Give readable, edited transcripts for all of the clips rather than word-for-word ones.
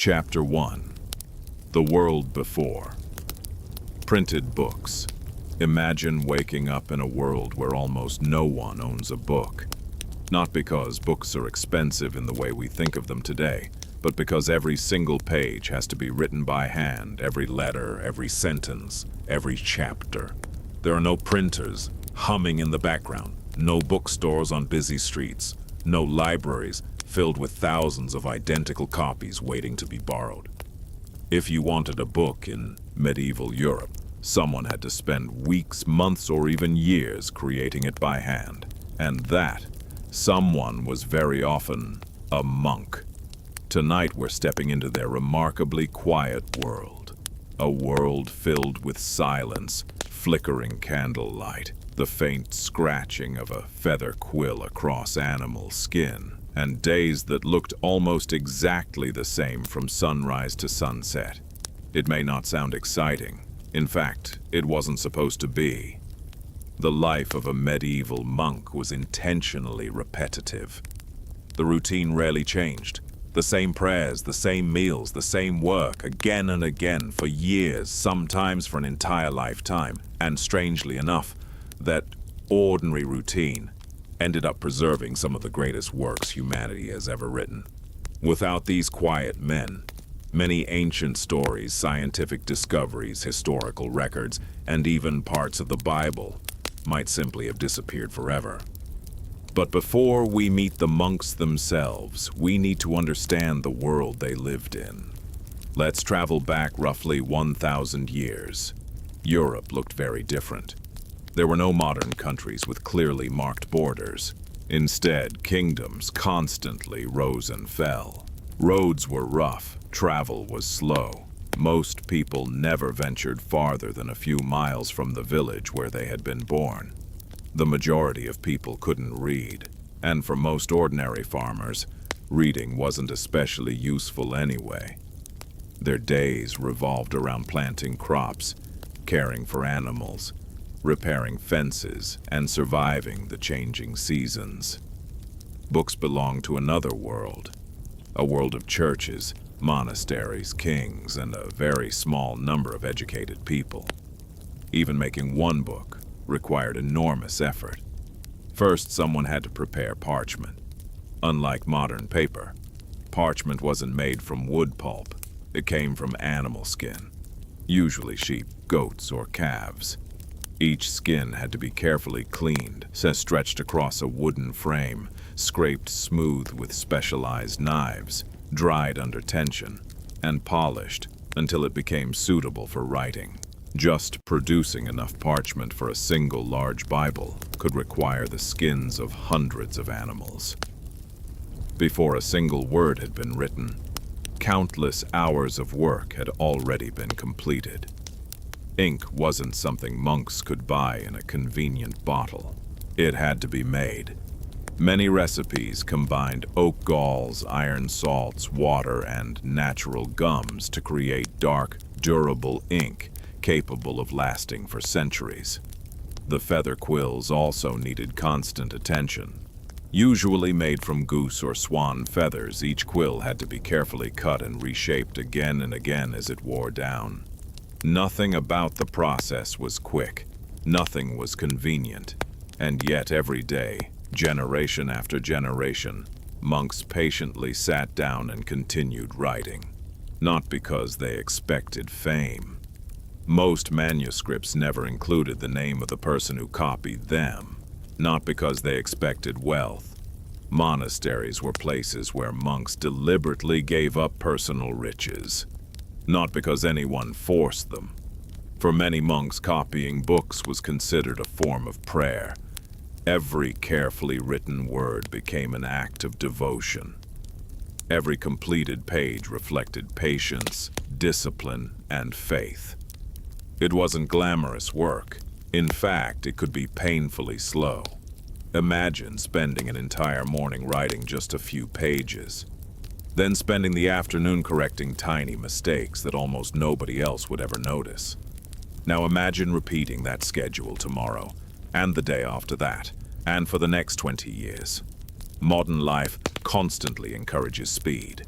Chapter 1. The World Before. Printed books. Imagine waking up in a world where almost no one owns a book. Not because books are expensive in the way we think of them today, but because every single page has to be written by hand, every letter, every sentence, every chapter. There are no printers humming in the background, no bookstores on busy streets, no libraries filled with thousands of identical copies waiting to be borrowed. If you wanted a book in medieval Europe, someone had to spend weeks, months, or even years creating it by hand. And that someone was very often a monk. Tonight we're stepping into their remarkably quiet world. A world filled with silence, flickering candlelight, the faint scratching of a feather quill across animal skin, and days that looked almost exactly the same from sunrise to sunset. It may not sound exciting. In fact, it wasn't supposed to be. The life of a medieval monk was intentionally repetitive. The routine rarely changed. The same prayers, the same meals, the same work, again and again for years, sometimes for an entire lifetime. And strangely enough, that ordinary routine ended up preserving some of the greatest works humanity has ever written. Without these quiet men, many ancient stories, scientific discoveries, historical records, and even parts of the Bible might simply have disappeared forever. But before we meet the monks themselves, we need to understand the world they lived in. Let's travel back roughly 1,000 years. Europe looked very different. There were no modern countries with clearly marked borders. Instead, kingdoms constantly rose and fell. Roads were rough, travel was slow. Most people never ventured farther than a few miles from the village where they had been born. The majority of people couldn't read, and for most ordinary farmers, reading wasn't especially useful anyway. Their days revolved around planting crops, caring for animals, repairing fences, and surviving the changing seasons. Books belonged to another world, a world of churches, monasteries, kings, and a very small number of educated people. Even making one book required enormous effort. First, someone had to prepare parchment. Unlike modern paper, parchment wasn't made from wood pulp. It came from animal skin, usually sheep, goats, or calves. Each skin had to be carefully cleaned, stretched across a wooden frame, scraped smooth with specialized knives, dried under tension, and polished until it became suitable for writing. Just producing enough parchment for a single large Bible could require the skins of hundreds of animals. Before a single word had been written, countless hours of work had already been completed. Ink wasn't something monks could buy in a convenient bottle. It had to be made. Many recipes combined oak galls, iron salts, water, and natural gums to create dark, durable ink capable of lasting for centuries. The feather quills also needed constant attention. Usually made from goose or swan feathers, each quill had to be carefully cut and reshaped again and again as it wore down. Nothing about the process was quick. Nothing was convenient. And yet every day, generation after generation, monks patiently sat down and continued writing. Not because they expected fame. Most manuscripts never included the name of the person who copied them. Not because they expected wealth. Monasteries were places where monks deliberately gave up personal riches. Not because anyone forced them. For many monks, copying books was considered a form of prayer. Every carefully written word became an act of devotion. Every completed page reflected patience, discipline, and faith. It wasn't glamorous work. In fact, it could be painfully slow. Imagine spending an entire morning writing just a few pages, then spending the afternoon correcting tiny mistakes that almost nobody else would ever notice. Now imagine repeating that schedule tomorrow, and the day after that, and for the next 20 years. Modern life constantly encourages speed.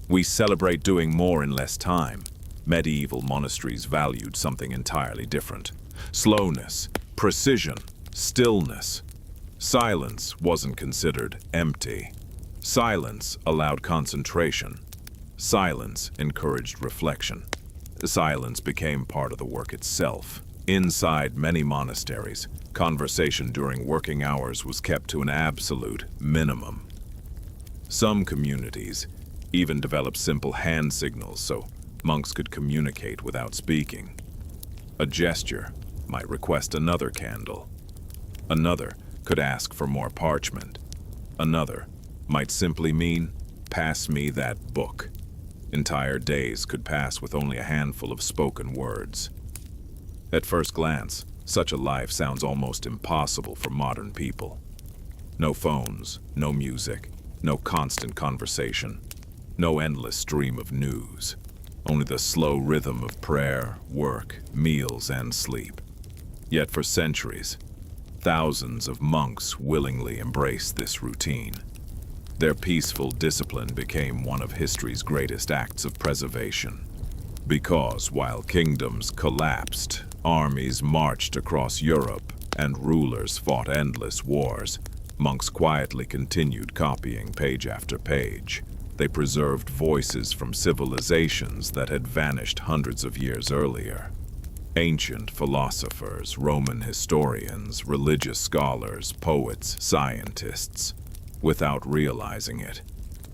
We celebrate doing more in less time. Medieval monasteries valued something entirely different. Slowness, precision, stillness. Silence wasn't considered empty. Silence allowed concentration. Silence encouraged reflection. Silence became part of the work itself. Inside many monasteries, conversation during working hours was kept to an absolute minimum. Some communities even developed simple hand signals so monks could communicate without speaking. A gesture might request another candle. Another could ask for more parchment. Another might simply mean, "Pass me that book." Entire days could pass with only a handful of spoken words. At first glance, such a life sounds almost impossible for modern people. No phones, no music, no constant conversation, no endless stream of news. Only the slow rhythm of prayer, work, meals, and sleep. Yet for centuries, thousands of monks willingly embraced this routine. Their peaceful discipline became one of history's greatest acts of preservation. Because while kingdoms collapsed, armies marched across Europe, and rulers fought endless wars, monks quietly continued copying page after page. They preserved voices from civilizations that had vanished hundreds of years earlier. Ancient philosophers, Roman historians, religious scholars, poets, scientists. Without realizing it,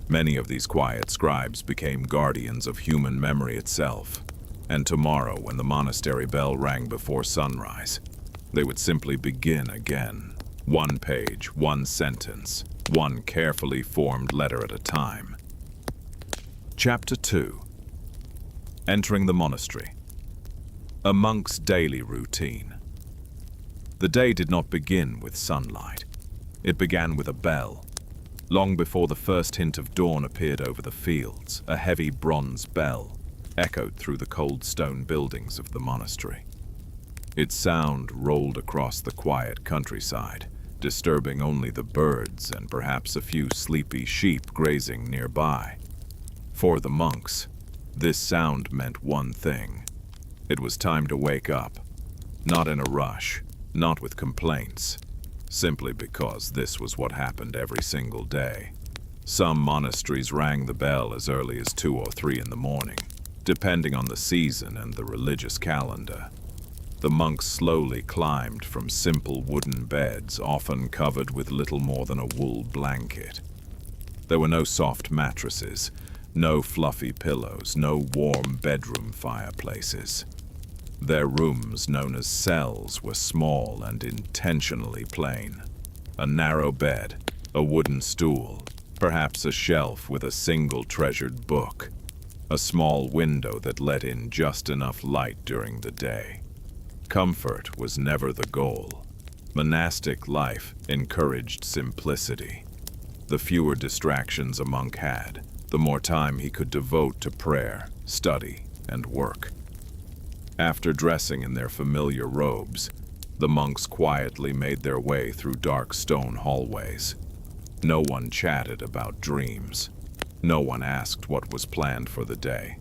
many of these quiet scribes became guardians of human memory itself. And tomorrow, when the monastery bell rang before sunrise, they would simply begin again. One page, one sentence, one carefully formed letter at a time. Chapter 2. Entering the monastery. A monk's daily routine. The day did not begin with sunlight. It began with a bell. Long before the first hint of dawn appeared over the fields, a heavy bronze bell echoed through the cold stone buildings of the monastery. Its sound rolled across the quiet countryside, disturbing only the birds and perhaps a few sleepy sheep grazing nearby. For the monks, this sound meant one thing. It was time to wake up, not in a rush, not with complaints, simply because this was what happened every single day. Some monasteries rang the bell as early as 2 or 3 in the morning, depending on the season and the religious calendar. The monks slowly climbed from simple wooden beds, often covered with little more than a wool blanket. There were no soft mattresses, no fluffy pillows, no warm bedroom fireplaces. Their rooms, known as cells, were small and intentionally plain. A narrow bed, a wooden stool, perhaps a shelf with a single treasured book, a small window that let in just enough light during the day. Comfort was never the goal. Monastic life encouraged simplicity. The fewer distractions a monk had, the more time he could devote to prayer, study, and work. After dressing in their familiar robes, the monks quietly made their way through dark stone hallways. No one chatted about dreams. No one asked what was planned for the day.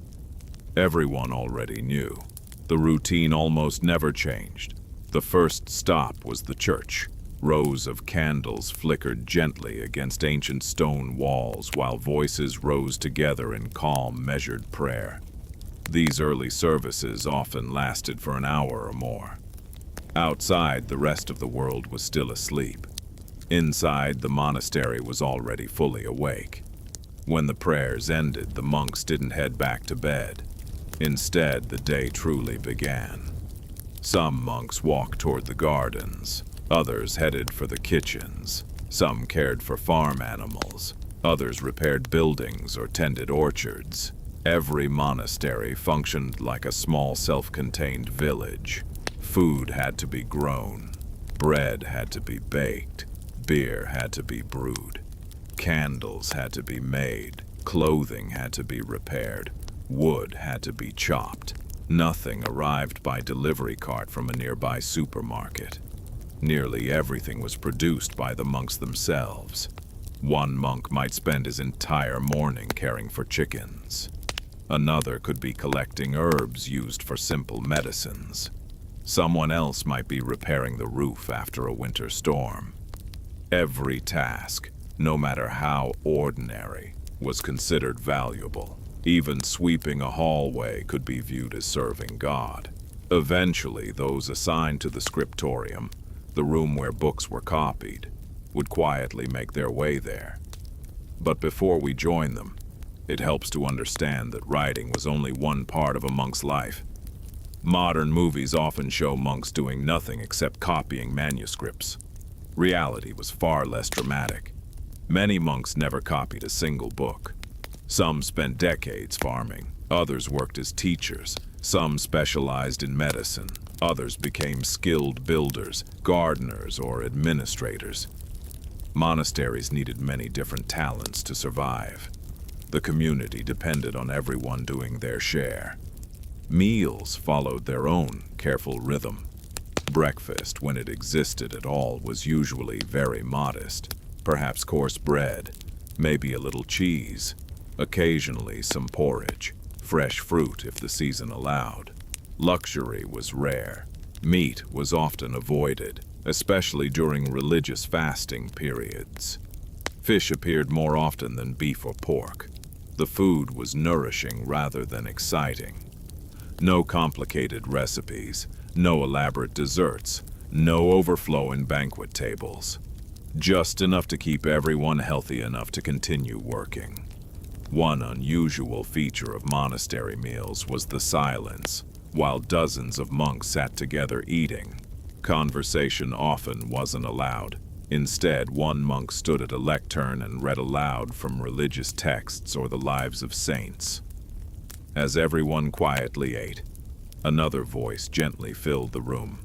Everyone already knew. The routine almost never changed. The first stop was the church. Rows of candles flickered gently against ancient stone walls while voices rose together in calm, measured prayer. These early services often lasted for an hour or more. Outside, the rest of the world was still asleep. Inside, the monastery was already fully awake. When the prayers ended, the monks didn't head back to bed. Instead, the day truly began. Some monks walked toward the gardens. Others headed for the kitchens. Some cared for farm animals. Others repaired buildings or tended orchards. Every monastery functioned like a small self-contained village. Food had to be grown. Bread had to be baked. Beer had to be brewed. Candles had to be made. Clothing had to be repaired. Wood had to be chopped. Nothing arrived by delivery cart from a nearby supermarket. Nearly everything was produced by the monks themselves. One monk might spend his entire morning caring for chickens. Another could be collecting herbs used for simple medicines. Someone else might be repairing the roof after a winter storm. Every task, no matter how ordinary, was considered valuable. Even sweeping a hallway could be viewed as serving God. Eventually, those assigned to the scriptorium, the room where books were copied, would quietly make their way there. But before we join them, it helps to understand that writing was only one part of a monk's life. Modern movies often show monks doing nothing except copying manuscripts. Reality was far less dramatic. Many monks never copied a single book. Some spent decades farming, others worked as teachers, some specialized in medicine, others became skilled builders, gardeners, or administrators. Monasteries needed many different talents to survive. The community depended on everyone doing their share. Meals followed their own careful rhythm. Breakfast, when it existed at all, was usually very modest. Perhaps coarse bread, maybe a little cheese, occasionally some porridge, fresh fruit if the season allowed. Luxury was rare. Meat was often avoided, especially during religious fasting periods. Fish appeared more often than beef or pork. The food was nourishing rather than exciting. No complicated recipes, no elaborate desserts, no overflow in banquet tables. Just enough to keep everyone healthy enough to continue working. One unusual feature of monastery meals was the silence. While dozens of monks sat together eating, conversation often wasn't allowed. Instead, one monk stood at a lectern and read aloud from religious texts or the lives of saints. As everyone quietly ate, another voice gently filled the room.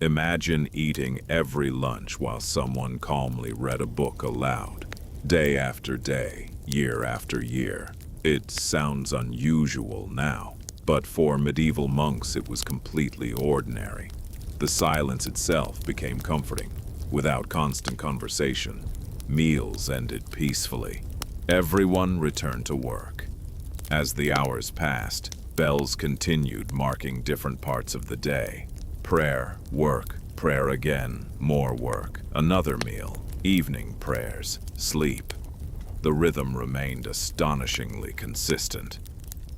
Imagine eating every lunch while someone calmly read a book aloud, day after day, year after year. It sounds unusual now, but for medieval monks it was completely ordinary. The silence itself became comforting. Without constant conversation, meals ended peacefully. Everyone returned to work. As the hours passed, bells continued marking different parts of the day. Prayer, work, prayer again, more work, another meal, evening prayers, sleep. The rhythm remained astonishingly consistent.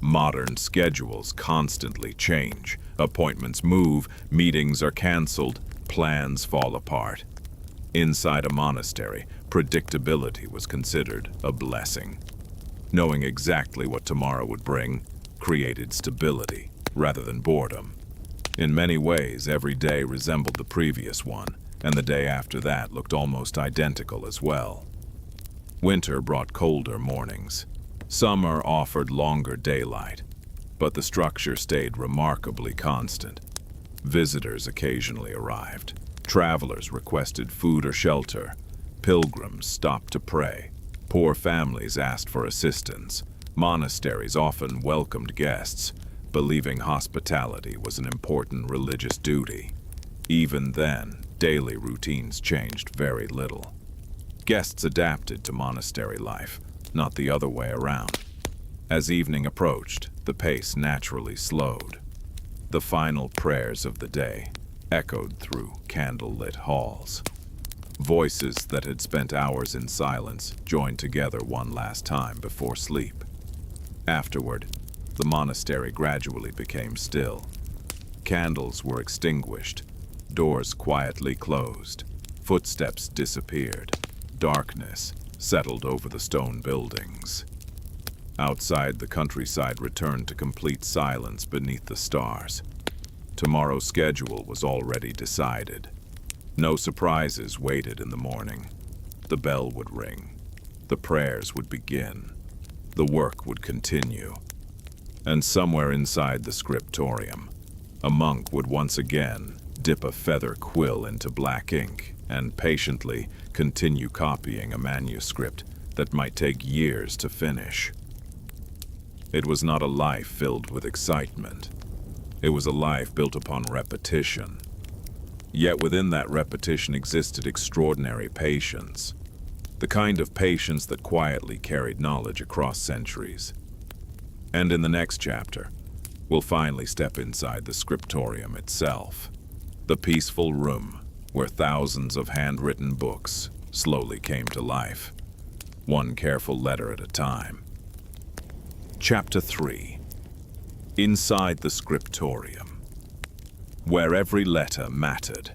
Modern schedules constantly change. Appointments move, meetings are canceled, plans fall apart. Inside a monastery, predictability was considered a blessing. Knowing exactly what tomorrow would bring created stability rather than boredom. In many ways, every day resembled the previous one, and the day after that looked almost identical as well. Winter brought colder mornings. Summer offered longer daylight, but the structure stayed remarkably constant. Visitors occasionally arrived. Travelers requested food or shelter. Pilgrims stopped to pray. Poor families asked for assistance. Monasteries often welcomed guests, believing hospitality was an important religious duty. Even then, daily routines changed very little. Guests adapted to monastery life, not the other way around. As evening approached, the pace naturally slowed. The final prayers of the day echoed through candlelit halls. Voices that had spent hours in silence joined together one last time before sleep. Afterward, the monastery gradually became still. Candles were extinguished, doors quietly closed, footsteps disappeared. Darkness settled over the stone buildings. Outside, the countryside returned to complete silence beneath the stars. Tomorrow's schedule was already decided. No surprises waited in the morning. The bell would ring. The prayers would begin. The work would continue. And somewhere inside the scriptorium, a monk would once again dip a feather quill into black ink and patiently continue copying a manuscript that might take years to finish. It was not a life filled with excitement. It was a life built upon repetition. Yet within that repetition existed extraordinary patience. the kind of patience that quietly carried knowledge across centuries. And in the next chapter, we'll finally step inside the scriptorium itself, the peaceful room where thousands of handwritten books slowly came to life, one careful letter at a time. Chapter 3. Inside the scriptorium, where every letter mattered.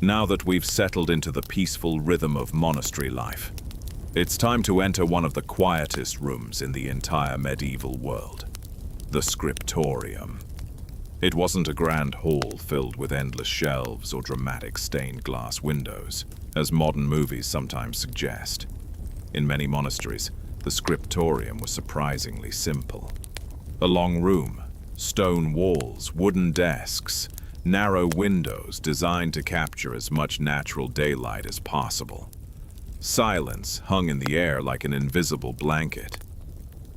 Now that we've settled into the peaceful rhythm of monastery life, it's time to enter one of the quietest rooms in the entire medieval world, the scriptorium. It wasn't a grand hall filled with endless shelves or dramatic stained glass windows, as modern movies sometimes suggest. In many monasteries, the scriptorium was surprisingly simple. A long room, stone walls, wooden desks, narrow windows designed to capture as much natural daylight as possible. Silence hung in the air like an invisible blanket.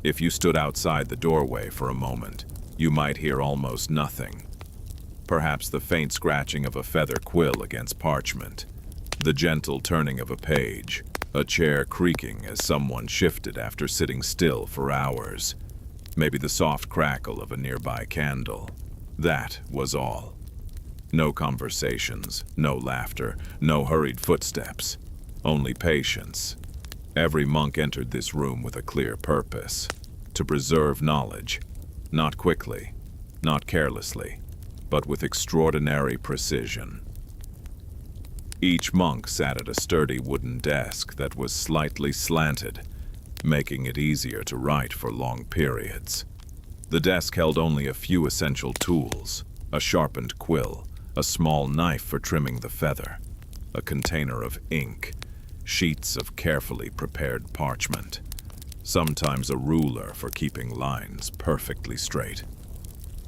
If you stood outside the doorway for a moment, you might hear almost nothing. Perhaps the faint scratching of a feather quill against parchment, the gentle turning of a page, a chair creaking as someone shifted after sitting still for hours. Maybe the soft crackle of a nearby candle. That was all. No conversations, no laughter, no hurried footsteps. Only patience. Every monk entered this room with a clear purpose: to preserve knowledge, not quickly, not carelessly, but with extraordinary precision. Each monk sat at a sturdy wooden desk that was slightly slanted, making it easier to write for long periods. The desk held only a few essential tools: a sharpened quill, a small knife for trimming the feather, a container of ink, sheets of carefully prepared parchment, sometimes a ruler for keeping lines perfectly straight.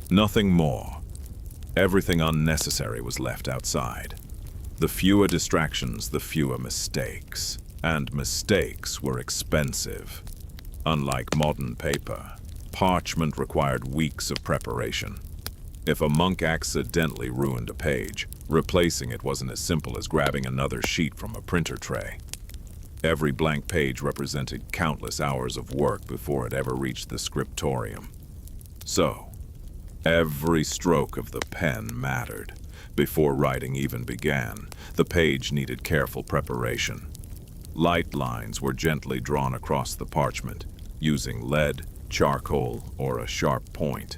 Nothing more. Everything unnecessary was left outside. The fewer distractions, the fewer mistakes. And mistakes were expensive. Unlike modern paper, parchment required weeks of preparation. If a monk accidentally ruined a page, replacing it wasn't as simple as grabbing another sheet from a printer tray. Every blank page represented countless hours of work before it ever reached the scriptorium. So, every stroke of the pen mattered. Before writing even began, the page needed careful preparation. Light lines were gently drawn across the parchment, using lead, charcoal, or a sharp point.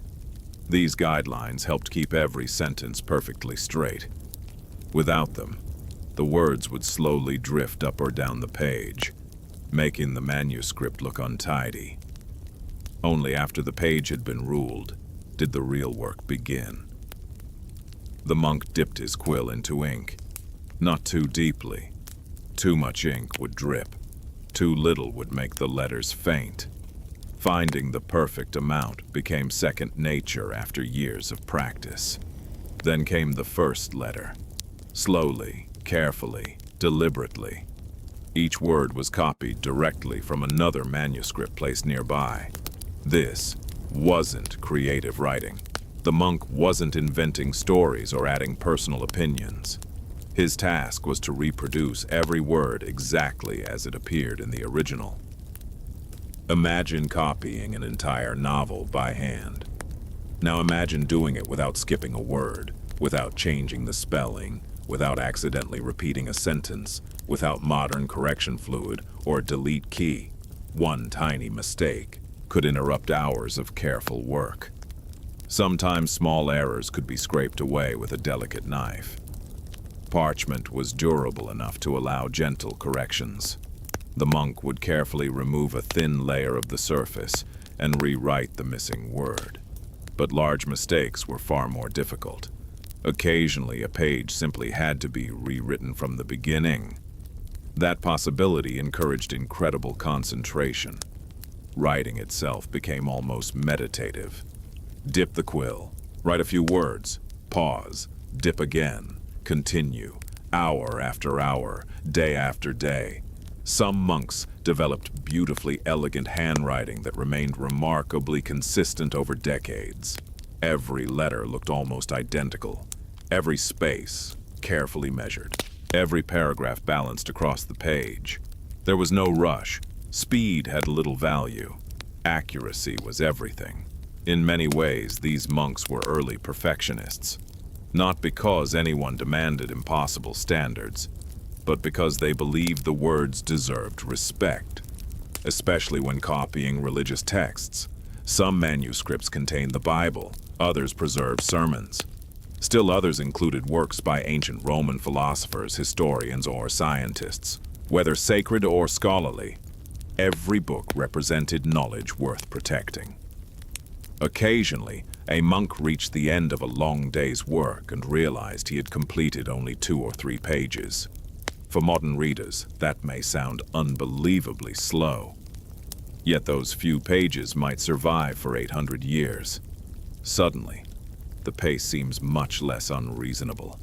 These guidelines helped keep every sentence perfectly straight. Without them, the words would slowly drift up or down the page, making the manuscript look untidy. Only after the page had been ruled did the real work begin. The monk dipped his quill into ink, not too deeply. Too much ink would drip. Too little would make the letters faint. Finding the perfect amount became second nature after years of practice. Then came the first letter. Slowly, carefully, deliberately. Each word was copied directly from another manuscript placed nearby. This wasn't creative writing. The monk wasn't inventing stories or adding personal opinions. His task was to reproduce every word exactly as it appeared in the original. Imagine copying an entire novel by hand. Now imagine doing it without skipping a word, without changing the spelling, without accidentally repeating a sentence, without modern correction fluid or delete key. One tiny mistake could interrupt hours of careful work. Sometimes small errors could be scraped away with a delicate knife. Parchment was durable enough to allow gentle corrections. The monk would carefully remove a thin layer of the surface and rewrite the missing word. But large mistakes were far more difficult. Occasionally, a page simply had to be rewritten from the beginning. That possibility encouraged incredible concentration. Writing itself became almost meditative. Dip the quill, write a few words, pause, dip again, continue, hour after hour, day after day. Some monks developed beautifully elegant handwriting that remained remarkably consistent over decades. Every letter looked almost identical, every space carefully measured, every paragraph balanced across the page. There was no rush. Speed had little value. Accuracy was everything. In many ways, these monks were early perfectionists. Not because anyone demanded impossible standards, but because they believed the words deserved respect, especially when copying religious texts. Some manuscripts contained the Bible, others preserved sermons. Still others included works by ancient Roman philosophers, historians, or scientists. Whether sacred or scholarly, every book represented knowledge worth protecting. Occasionally, a monk reached the end of a long day's work and realized he had completed only 2 or 3 pages. For modern readers, that may sound unbelievably slow. Yet those few pages might survive for 800 years. Suddenly, the pace seems much less unreasonable.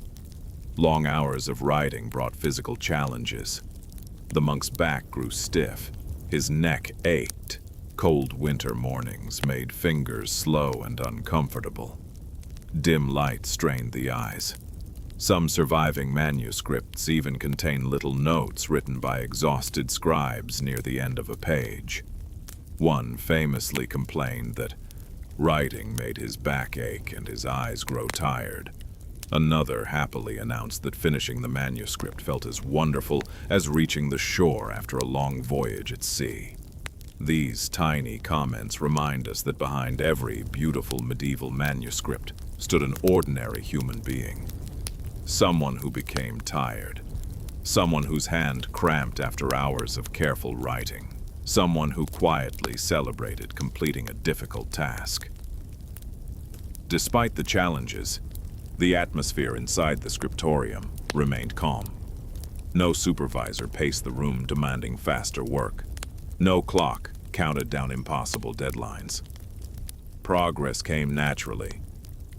Long hours of writing brought physical challenges. The monk's back grew stiff. His neck ached. Cold winter mornings made fingers slow and uncomfortable. Dim light strained the eyes. Some surviving manuscripts even contain little notes written by exhausted scribes near the end of a page. One famously complained that writing made his back ache and his eyes grow tired. Another happily announced that finishing the manuscript felt as wonderful as reaching the shore after a long voyage at sea. These tiny comments remind us that behind every beautiful medieval manuscript stood an ordinary human being. Someone who became tired. Someone whose hand cramped after hours of careful writing. Someone who quietly celebrated completing a difficult task. Despite the challenges, the atmosphere inside the scriptorium remained calm. No supervisor paced the room demanding faster work. No clock counted down impossible deadlines. Progress came naturally,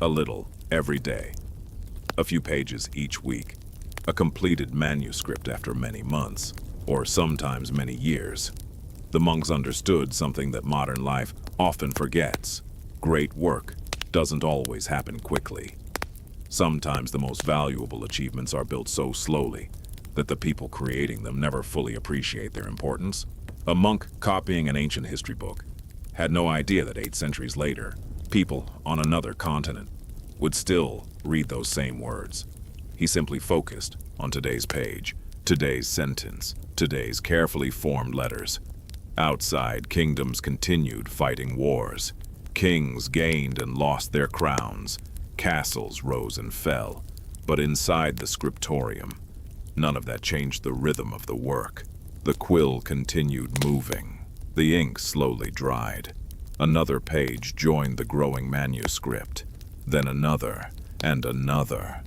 a little every day. A few pages each week, a completed manuscript after many months, or sometimes many years. The monks understood something that modern life often forgets. Great work doesn't always happen quickly. Sometimes the most valuable achievements are built so slowly that the people creating them never fully appreciate their importance. A monk copying an ancient history book had no idea that 8 centuries later, people on another continent would still read those same words. He simply focused on today's page, today's sentence, today's carefully formed letters. Outside, kingdoms continued fighting wars. Kings gained and lost their crowns. Castles rose and fell. But inside the scriptorium, none of that changed the rhythm of the work. The quill continued moving. The ink slowly dried. Another page joined the growing manuscript. Then another, and another.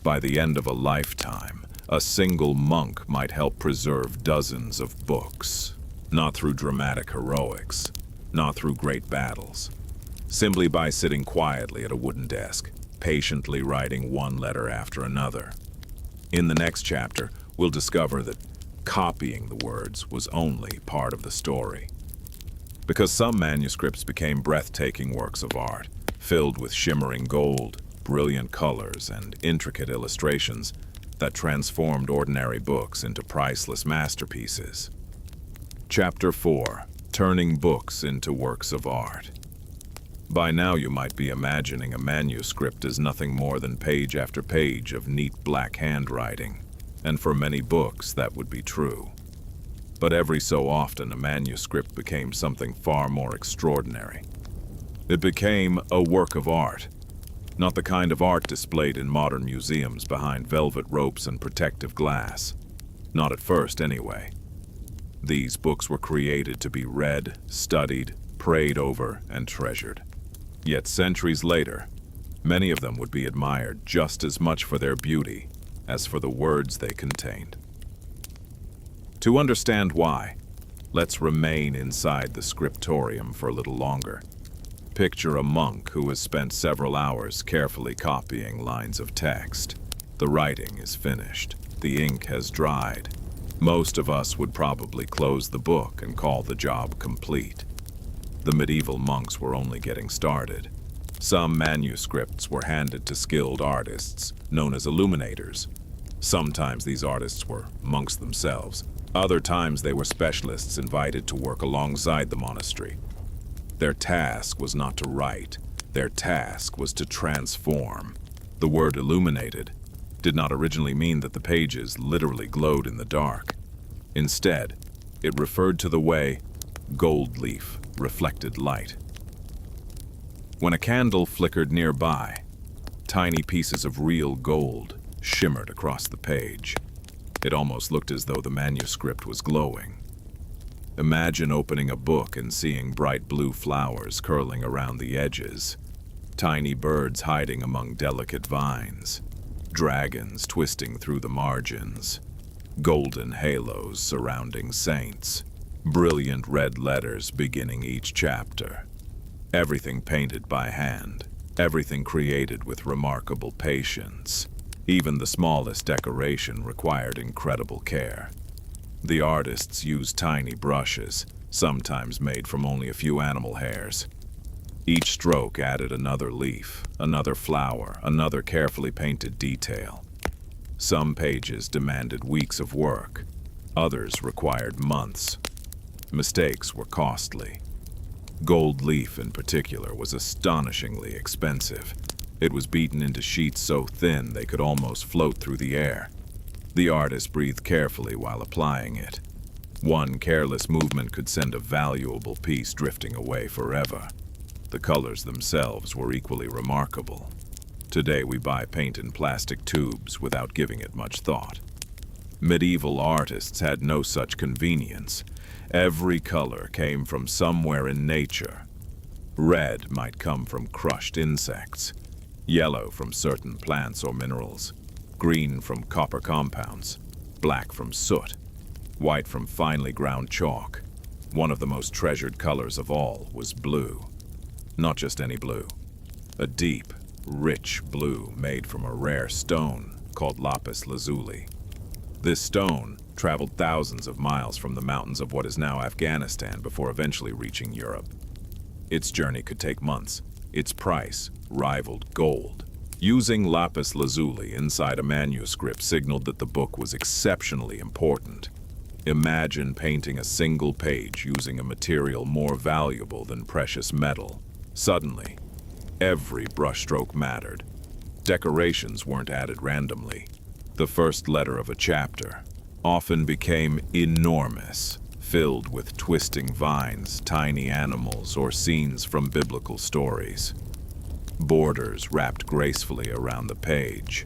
By the end of a lifetime, a single monk might help preserve dozens of books. Not through dramatic heroics, not through great battles. Simply by sitting quietly at a wooden desk, patiently writing one letter after another. In the next chapter, we'll discover that copying the words was only part of the story. Because some manuscripts became breathtaking works of art, filled with shimmering gold, brilliant colors, and intricate illustrations that transformed ordinary books into priceless masterpieces. Chapter 4. Turning books into works of art. By now you might be imagining a manuscript as nothing more than page after page of neat black handwriting, and for many books that would be true. But every so often a manuscript became something far more extraordinary. It became a work of art, not the kind of art displayed in modern museums behind velvet ropes and protective glass. Not at first, anyway. These books were created to be read, studied, prayed over, and treasured. Yet centuries later, many of them would be admired just as much for their beauty as for the words they contained. To understand why, let's remain inside the scriptorium for a little longer. Picture a monk who has spent several hours carefully copying lines of text. The writing is finished. The ink has dried. Most of us would probably close the book and call the job complete. The medieval monks were only getting started. Some manuscripts were handed to skilled artists, known as illuminators. Sometimes these artists were monks themselves, Other times they were specialists invited to work alongside the monastery. Their task was not to write, their task was to transform. The word illuminated did not originally mean that the pages literally glowed in the dark. Instead, it referred to the way gold leaf reflected light. When a candle flickered nearby, tiny pieces of real gold shimmered across the page. It almost looked as though the manuscript was glowing. Imagine opening a book and seeing bright blue flowers curling around the edges, tiny birds hiding among delicate vines, dragons twisting through the margins, golden halos surrounding saints, brilliant red letters beginning each chapter. Everything painted by hand, everything created with remarkable patience. Even the smallest decoration required incredible care. The artists used tiny brushes, sometimes made from only a few animal hairs. Each stroke added another leaf, another flower, another carefully painted detail. Some pages demanded weeks of work, others required months. Mistakes were costly. Gold leaf, in particular, was astonishingly expensive. It was beaten into sheets so thin they could almost float through the air. The artist breathed carefully while applying it. One careless movement could send a valuable piece drifting away forever. The colors themselves were equally remarkable. Today we buy paint in plastic tubes without giving it much thought. Medieval artists had no such convenience. Every color came from somewhere in nature. Red might come from crushed insects, yellow from certain plants or minerals, green from copper compounds, black from soot, white from finely ground chalk. One of the most treasured colors of all was blue. Not just any blue. A deep, rich blue made from a rare stone called lapis lazuli. This stone traveled thousands of miles from the mountains of what is now Afghanistan before eventually reaching Europe. Its journey could take months. Its price rivaled gold. Using lapis lazuli inside a manuscript signaled that the book was exceptionally important. Imagine painting a single page using a material more valuable than precious metal. Suddenly, every brushstroke mattered. Decorations weren't added randomly. The first letter of a chapter often became enormous, filled with twisting vines, tiny animals, or scenes from biblical stories. Borders wrapped gracefully around the page.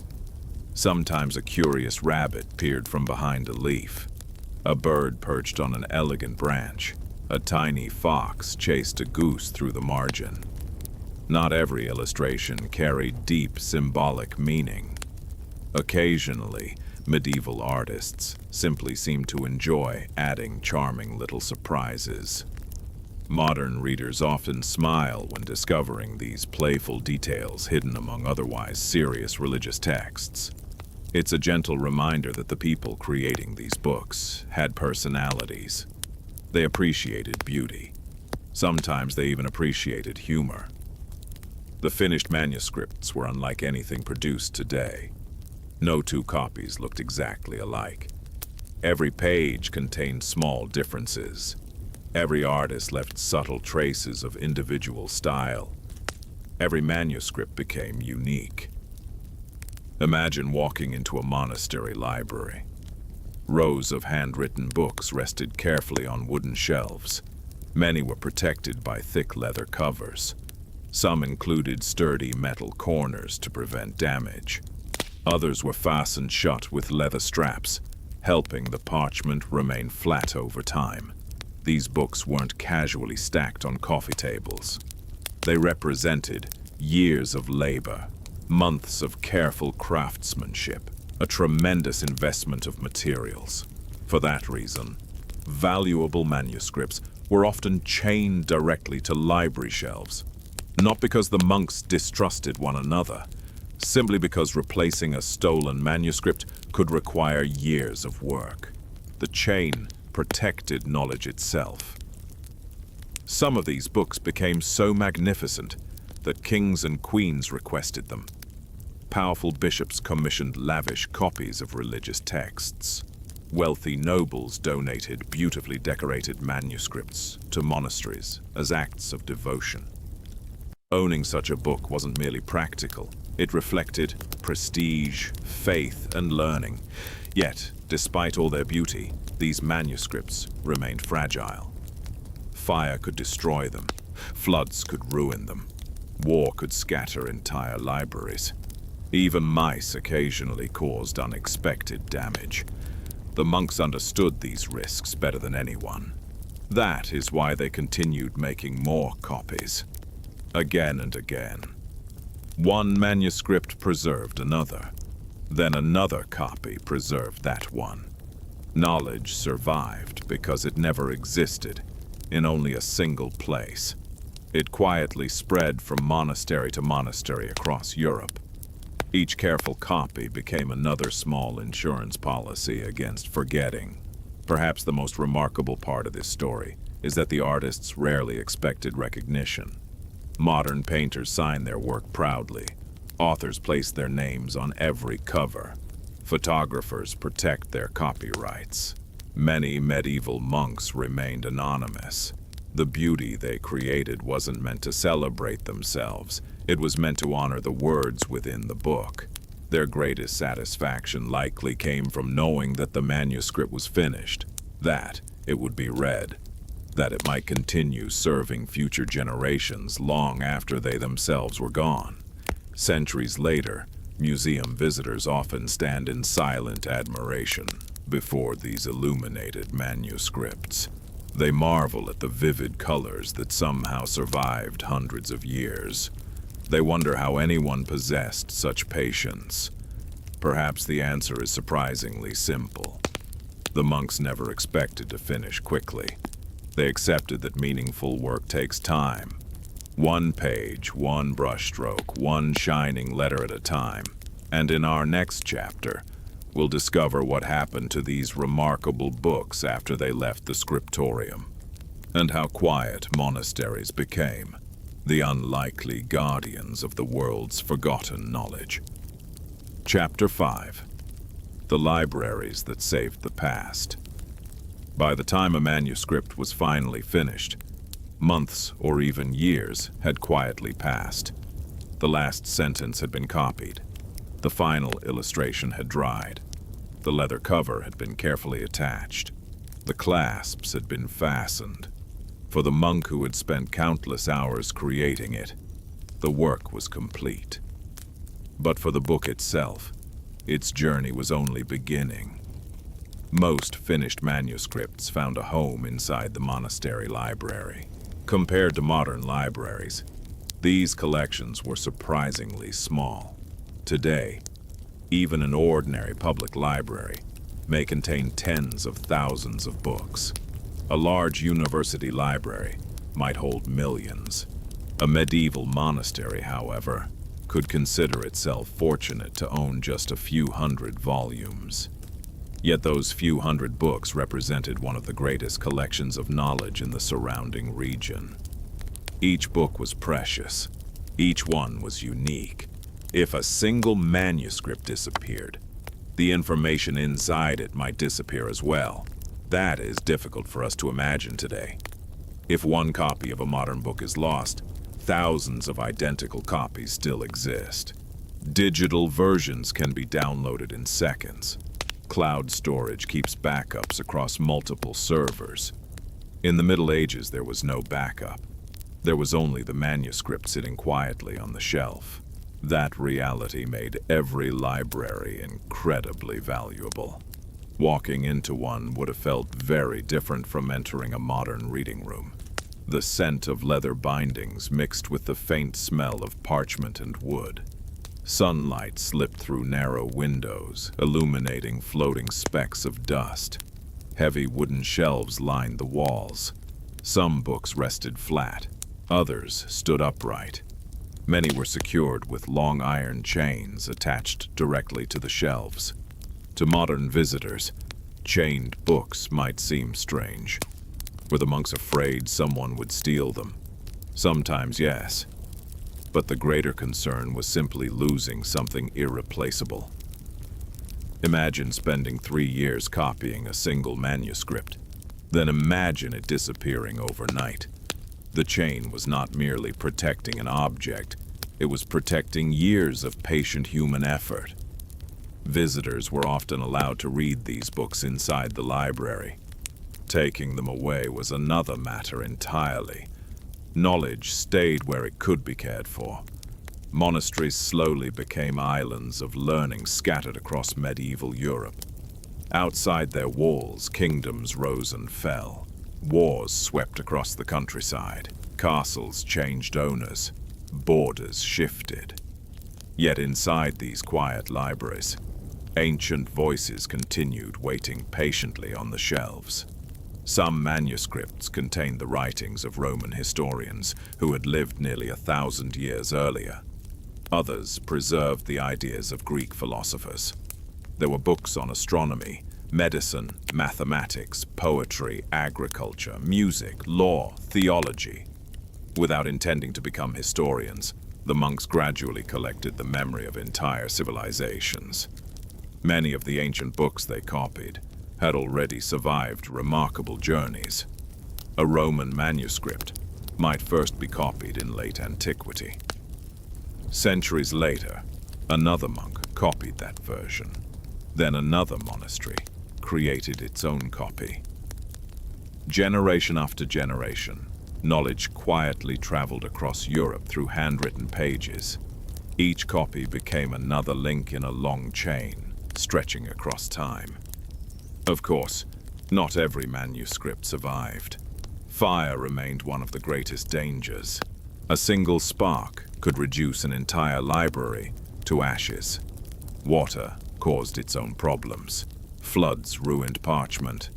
Sometimes a curious rabbit peered from behind a leaf. A bird perched on an elegant branch. A tiny fox chased a goose through the margin. Not every illustration carried deep symbolic meaning. Occasionally, medieval artists simply seemed to enjoy adding charming little surprises. Modern readers often smile when discovering these playful details hidden among otherwise serious religious texts. It's a gentle reminder that the people creating these books had personalities. They appreciated beauty. Sometimes they even appreciated humor. The finished manuscripts were unlike anything produced today. No two copies looked exactly alike. Every page contained small differences. Every artist left subtle traces of individual style. Every manuscript became unique. Imagine walking into a monastery library. Rows of handwritten books rested carefully on wooden shelves. Many were protected by thick leather covers. Some included sturdy metal corners to prevent damage. Others were fastened shut with leather straps, helping the parchment remain flat over time. These books weren't casually stacked on coffee tables. They represented years of labor, months of careful craftsmanship, a tremendous investment of materials. For that reason, valuable manuscripts were often chained directly to library shelves, not because the monks distrusted one another, simply because replacing a stolen manuscript could require years of work. The chain protected knowledge itself. Some of these books became so magnificent that kings and queens requested them. Powerful bishops commissioned lavish copies of religious texts. Wealthy nobles donated beautifully decorated manuscripts to monasteries as acts of devotion. Owning such a book wasn't merely practical, it reflected prestige, faith, and learning. Yet, despite all their beauty, these manuscripts remained fragile. Fire could destroy them, floods could ruin them, war could scatter entire libraries. Even mice occasionally caused unexpected damage. The monks understood these risks better than anyone. That is why they continued making more copies, again and again. One manuscript preserved another, then another copy preserved that one. Knowledge survived because it never existed in only a single place. It quietly spread from monastery to monastery across Europe. Each careful copy became another small insurance policy against forgetting. Perhaps the most remarkable part of this story is that the artists rarely expected recognition. Modern painters sign their work proudly. Authors place their names on every cover. Photographers protect their copyrights. Many medieval monks remained anonymous. The beauty they created wasn't meant to celebrate themselves. It was meant to honor the words within the book. Their greatest satisfaction likely came from knowing that the manuscript was finished, that it would be read, that it might continue serving future generations long after they themselves were gone. Centuries later, museum visitors often stand in silent admiration before these illuminated manuscripts. They marvel at the vivid colors that somehow survived hundreds of years. They wonder how anyone possessed such patience. Perhaps the answer is surprisingly simple. The monks never expected to finish quickly. They accepted that meaningful work takes time. One page, one brushstroke, one shining letter at a time. And in our next chapter, we'll discover what happened to these remarkable books after they left the scriptorium, and how quiet monasteries became, the unlikely guardians of the world's forgotten knowledge. Chapter 5. The Libraries That Saved the Past. By the time a manuscript was finally finished, months or even years had quietly passed. The last sentence had been copied. The final illustration had dried. The leather cover had been carefully attached. The clasps had been fastened. For the monk who had spent countless hours creating it, the work was complete. But for the book itself, its journey was only beginning. Most finished manuscripts found a home inside the monastery library. Compared to modern libraries, these collections were surprisingly small. Today, even an ordinary public library may contain tens of thousands of books. A large university library might hold millions. A medieval monastery, however, could consider itself fortunate to own just a few hundred volumes. Yet those few hundred books represented one of the greatest collections of knowledge in the surrounding region. Each book was precious. Each one was unique. If a single manuscript disappeared, the information inside it might disappear as well. That is difficult for us to imagine today. If one copy of a modern book is lost, thousands of identical copies still exist. Digital versions can be downloaded in seconds. Cloud storage keeps backups across multiple servers. In the Middle Ages, there was no backup. There was only the manuscript sitting quietly on the shelf. That reality made every library incredibly valuable. Walking into one would have felt very different from entering a modern reading room. The scent of leather bindings mixed with the faint smell of parchment and wood. Sunlight slipped through narrow windows, illuminating floating specks of dust. Heavy wooden shelves lined the walls. Some books rested flat, others stood upright. Many were secured with long iron chains attached directly to the shelves. To modern visitors, chained books might seem strange. Were the monks afraid someone would steal them? Sometimes, yes. But the greater concern was simply losing something irreplaceable. Imagine spending 3 years copying a single manuscript. Then imagine it disappearing overnight. The chain was not merely protecting an object, it was protecting years of patient human effort. Visitors were often allowed to read these books inside the library. Taking them away was another matter entirely. Knowledge stayed where it could be cared for. Monasteries slowly became islands of learning scattered across medieval Europe. Outside their walls, kingdoms rose and fell. Wars swept across the countryside. Castles changed owners. Borders shifted. Yet inside these quiet libraries, ancient voices continued waiting patiently on the shelves. Some manuscripts contained the writings of Roman historians who had lived nearly 1,000 years earlier. Others preserved the ideas of Greek philosophers. There were books on astronomy, medicine, mathematics, poetry, agriculture, music, law, theology. Without intending to become historians, the monks gradually collected the memory of entire civilizations. Many of the ancient books they copied had already survived remarkable journeys. A Roman manuscript might first be copied in late antiquity. Centuries later, another monk copied that version. Then another monastery created its own copy. Generation after generation, knowledge quietly traveled across Europe through handwritten pages. Each copy became another link in a long chain, stretching across time. Of course, not every manuscript survived. Fire remained one of the greatest dangers. A single spark could reduce an entire library to ashes. Water caused its own problems. Floods ruined parchment.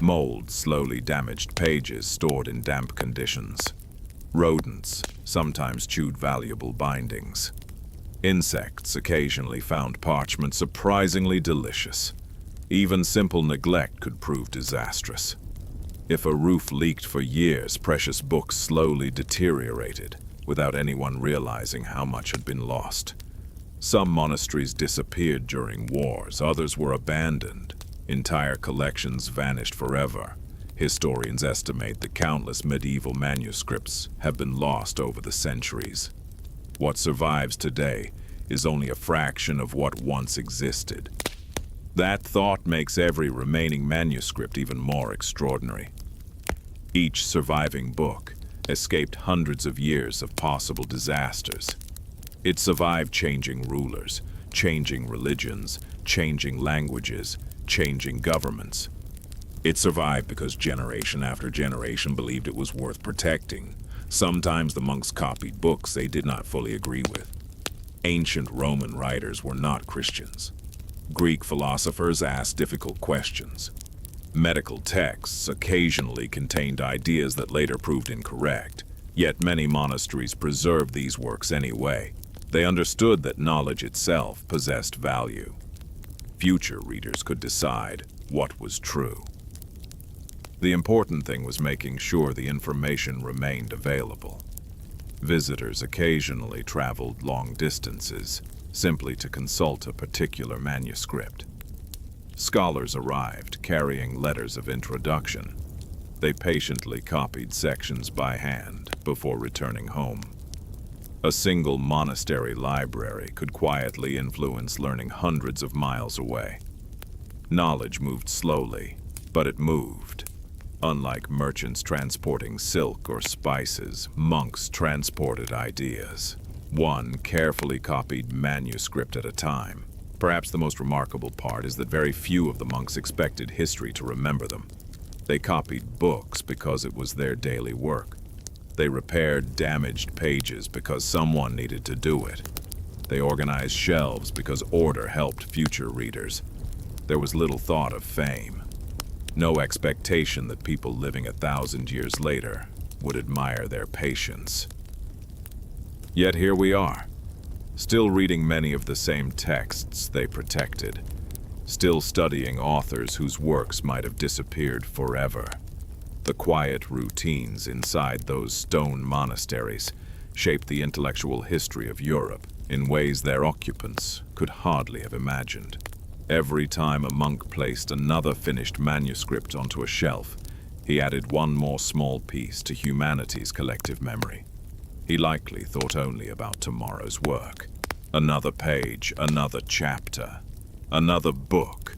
Mold slowly damaged pages stored in damp conditions. Rodents sometimes chewed valuable bindings. Insects occasionally found parchment surprisingly delicious. Even simple neglect could prove disastrous. If a roof leaked for years, precious books slowly deteriorated without anyone realizing how much had been lost. Some monasteries disappeared during wars, others were abandoned. Entire collections vanished forever. Historians estimate that countless medieval manuscripts have been lost over the centuries. What survives today is only a fraction of what once existed. That thought makes every remaining manuscript even more extraordinary. Each surviving book escaped hundreds of years of possible disasters. It survived changing rulers, changing religions, changing languages, changing governments. It survived because generation after generation believed it was worth protecting. Sometimes the monks copied books they did not fully agree with. Ancient Roman writers were not Christians. Greek philosophers asked difficult questions. Medical texts occasionally contained ideas that later proved incorrect, yet many monasteries preserved these works anyway. They understood that knowledge itself possessed value. Future readers could decide what was true. The important thing was making sure the information remained available. Visitors occasionally traveled long distances simply to consult a particular manuscript. Scholars arrived carrying letters of introduction. They patiently copied sections by hand before returning home. A single monastery library could quietly influence learning hundreds of miles away. Knowledge moved slowly, but it moved. Unlike merchants transporting silk or spices, monks transported ideas. One carefully copied manuscript at a time. Perhaps the most remarkable part is that very few of the monks expected history to remember them. They copied books because it was their daily work. They repaired damaged pages because someone needed to do it. They organized shelves because order helped future readers. There was little thought of fame. No expectation that people living 1,000 years later would admire their patience. Yet here we are, still reading many of the same texts they protected, still studying authors whose works might have disappeared forever. The quiet routines inside those stone monasteries shaped the intellectual history of Europe in ways their occupants could hardly have imagined. Every time a monk placed another finished manuscript onto a shelf, he added one more small piece to humanity's collective memory. He likely thought only about tomorrow's work. Another page, another chapter, another book,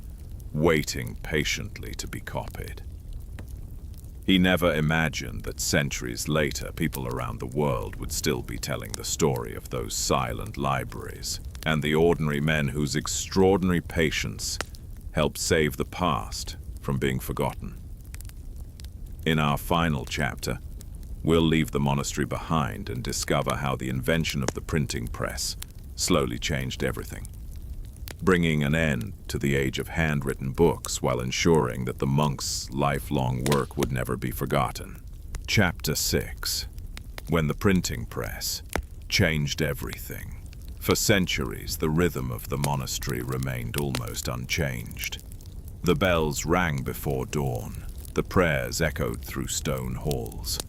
waiting patiently to be copied. He never imagined that centuries later, people around the world would still be telling the story of those silent libraries and the ordinary men whose extraordinary patience helped save the past from being forgotten. In our final chapter, we'll leave the monastery behind and discover how the invention of the printing press slowly changed everything, bringing an end to the age of handwritten books while ensuring that the monks' lifelong work would never be forgotten. Chapter 6. When the printing press changed everything. For centuries, the rhythm of the monastery remained almost unchanged. The bells rang before dawn, the prayers echoed through stone halls.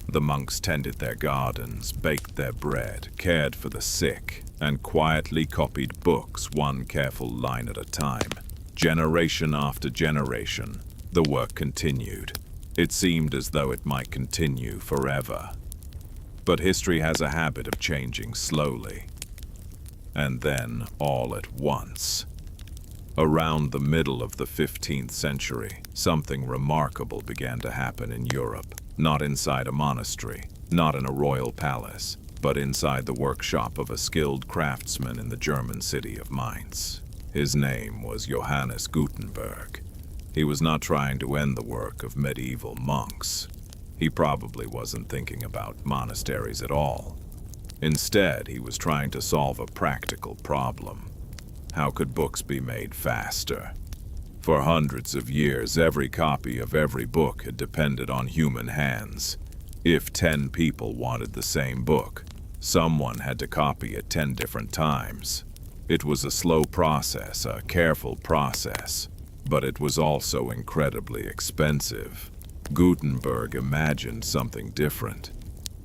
The monks tended their gardens, baked their bread, cared for the sick, and quietly copied books one careful line at a time. Generation after generation, the work continued. It seemed as though it might continue forever. But history has a habit of changing slowly. And then, all at once, around the middle of the 15th century, something remarkable began to happen in Europe. Not inside a monastery, not in a royal palace, but inside the workshop of a skilled craftsman in the German city of Mainz. His name was Johannes Gutenberg. He was not trying to end the work of medieval monks. He probably wasn't thinking about monasteries at all. Instead, he was trying to solve a practical problem. How could books be made faster? For hundreds of years, every copy of every book had depended on human hands. If 10 people wanted the same book, someone had to copy it 10 different times. It was a slow process, a careful process, but it was also incredibly expensive. Gutenberg imagined something different.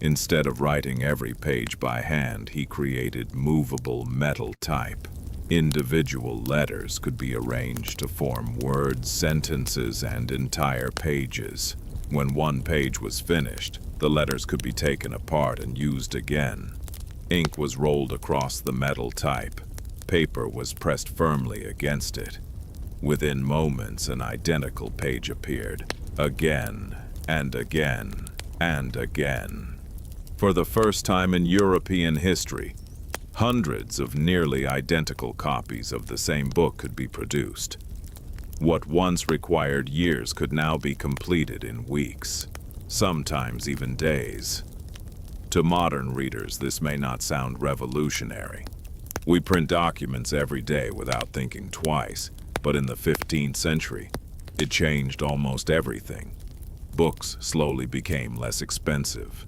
Instead of writing every page by hand, he created movable metal type. Individual letters could be arranged to form words, sentences, and entire pages. When one page was finished, the letters could be taken apart and used again. Ink was rolled across the metal type. Paper was pressed firmly against it. Within moments, an identical page appeared, again and again and again. For the first time in European history, hundreds of nearly identical copies of the same book could be produced. What once required years could now be completed in weeks, sometimes even days. To modern readers, this may not sound revolutionary. We print documents every day without thinking twice, but in the 15th century, it changed almost everything. Books slowly became less expensive.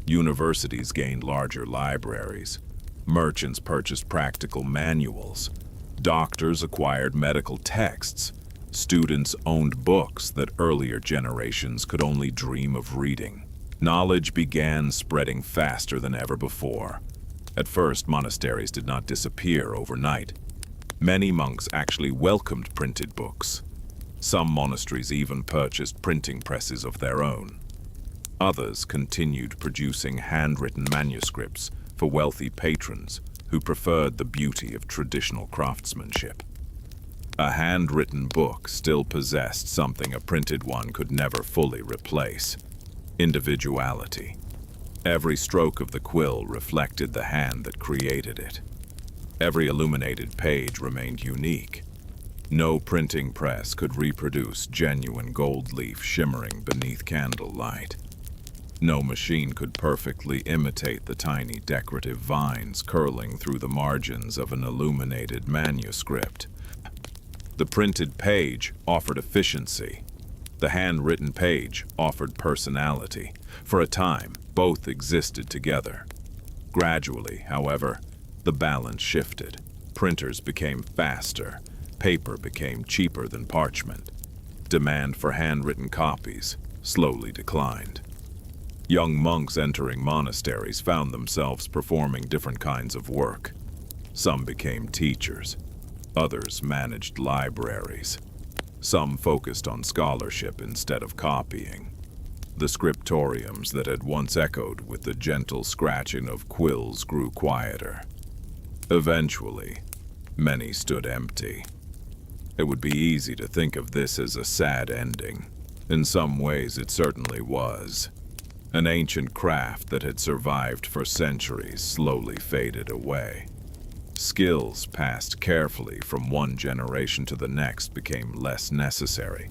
Universities gained larger libraries. Merchants purchased practical manuals. Doctors acquired medical texts. Students owned books that earlier generations could only dream of reading. Knowledge began spreading faster than ever before. At first, monasteries did not disappear overnight. Many monks actually welcomed printed books. Some monasteries even purchased printing presses of their own. Others continued producing handwritten manuscripts for wealthy patrons who preferred the beauty of traditional craftsmanship. A handwritten book still possessed something a printed one could never fully replace: individuality. Every stroke of the quill reflected the hand that created it. Every illuminated page remained unique. No printing press could reproduce genuine gold leaf shimmering beneath candlelight. No machine could perfectly imitate the tiny decorative vines curling through the margins of an illuminated manuscript. The printed page offered efficiency. The handwritten page offered personality. For a time, both existed together. Gradually, however, the balance shifted. Printers became faster. Paper became cheaper than parchment. Demand for handwritten copies slowly declined. Young monks entering monasteries found themselves performing different kinds of work. Some became teachers. Others managed libraries. Some focused on scholarship instead of copying. The scriptoriums that had once echoed with the gentle scratching of quills grew quieter. Eventually, many stood empty. It would be easy to think of this as a sad ending. In some ways, it certainly was. An ancient craft that had survived for centuries slowly faded away. Skills passed carefully from one generation to the next became less necessary.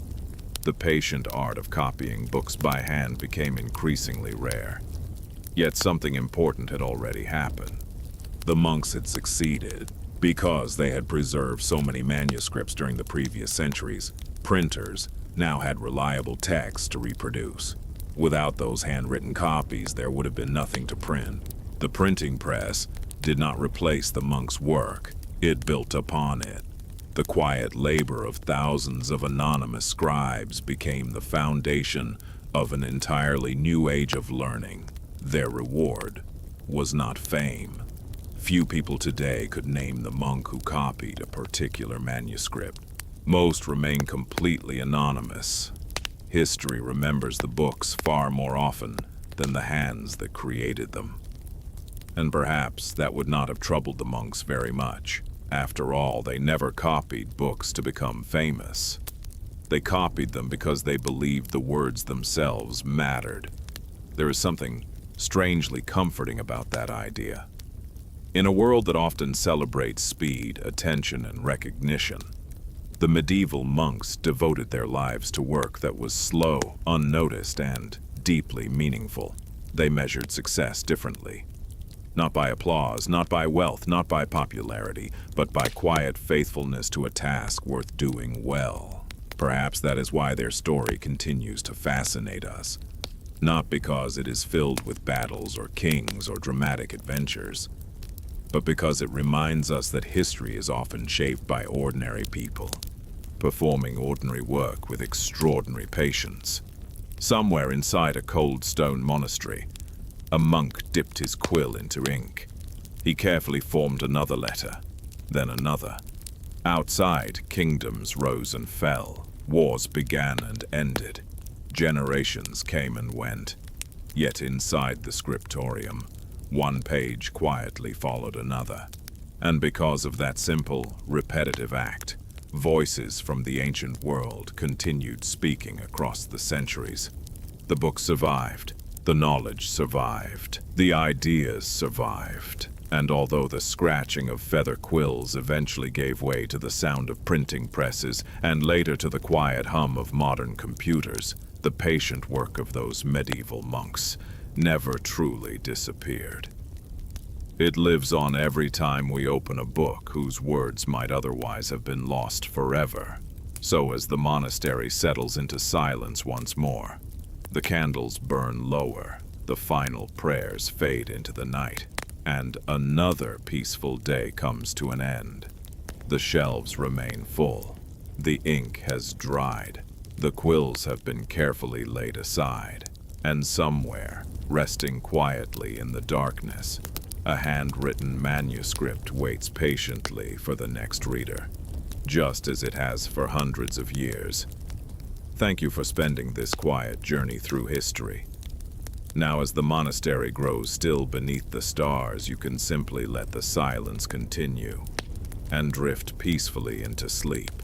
The patient art of copying books by hand became increasingly rare. Yet something important had already happened. The monks had succeeded. Because they had preserved so many manuscripts during the previous centuries, printers now had reliable text to reproduce. Without those handwritten copies, there would have been nothing to print. The printing press did not replace the monks' work, it built upon it. The quiet labor of thousands of anonymous scribes became the foundation of an entirely new age of learning. Their reward was not fame. Few people today could name the monk who copied a particular manuscript. Most remain completely anonymous. History remembers the books far more often than the hands that created them. And perhaps that would not have troubled the monks very much. After all, they never copied books to become famous. They copied them because they believed the words themselves mattered. There is something strangely comforting about that idea. In a world that often celebrates speed, attention, and recognition, the medieval monks devoted their lives to work that was slow, unnoticed, and deeply meaningful. They measured success differently. Not by applause, not by wealth, not by popularity, but by quiet faithfulness to a task worth doing well. Perhaps that is why their story continues to fascinate us. Not because it is filled with battles or kings or dramatic adventures, but because it reminds us that history is often shaped by ordinary people, performing ordinary work with extraordinary patience. Somewhere inside a cold stone monastery, a monk dipped his quill into ink. He carefully formed another letter, then another. Outside, kingdoms rose and fell. Wars began and ended. Generations came and went. Yet inside the scriptorium, one page quietly followed another. And because of that simple, repetitive act, voices from the ancient world continued speaking across the centuries. The book survived. The knowledge survived. The ideas survived. And although the scratching of feather quills eventually gave way to the sound of printing presses and later to the quiet hum of modern computers, the patient work of those medieval monks never truly disappeared. It lives on every time we open a book whose words might otherwise have been lost forever. So as the monastery settles into silence once more, the candles burn lower, the final prayers fade into the night, and another peaceful day comes to an end. The shelves remain full. The ink has dried. The quills have been carefully laid aside. And somewhere, resting quietly in the darkness, a handwritten manuscript waits patiently for the next reader, just as it has for hundreds of years. Thank you for spending this quiet journey through history. Now, as the monastery grows still beneath the stars, you can simply let the silence continue and drift peacefully into sleep.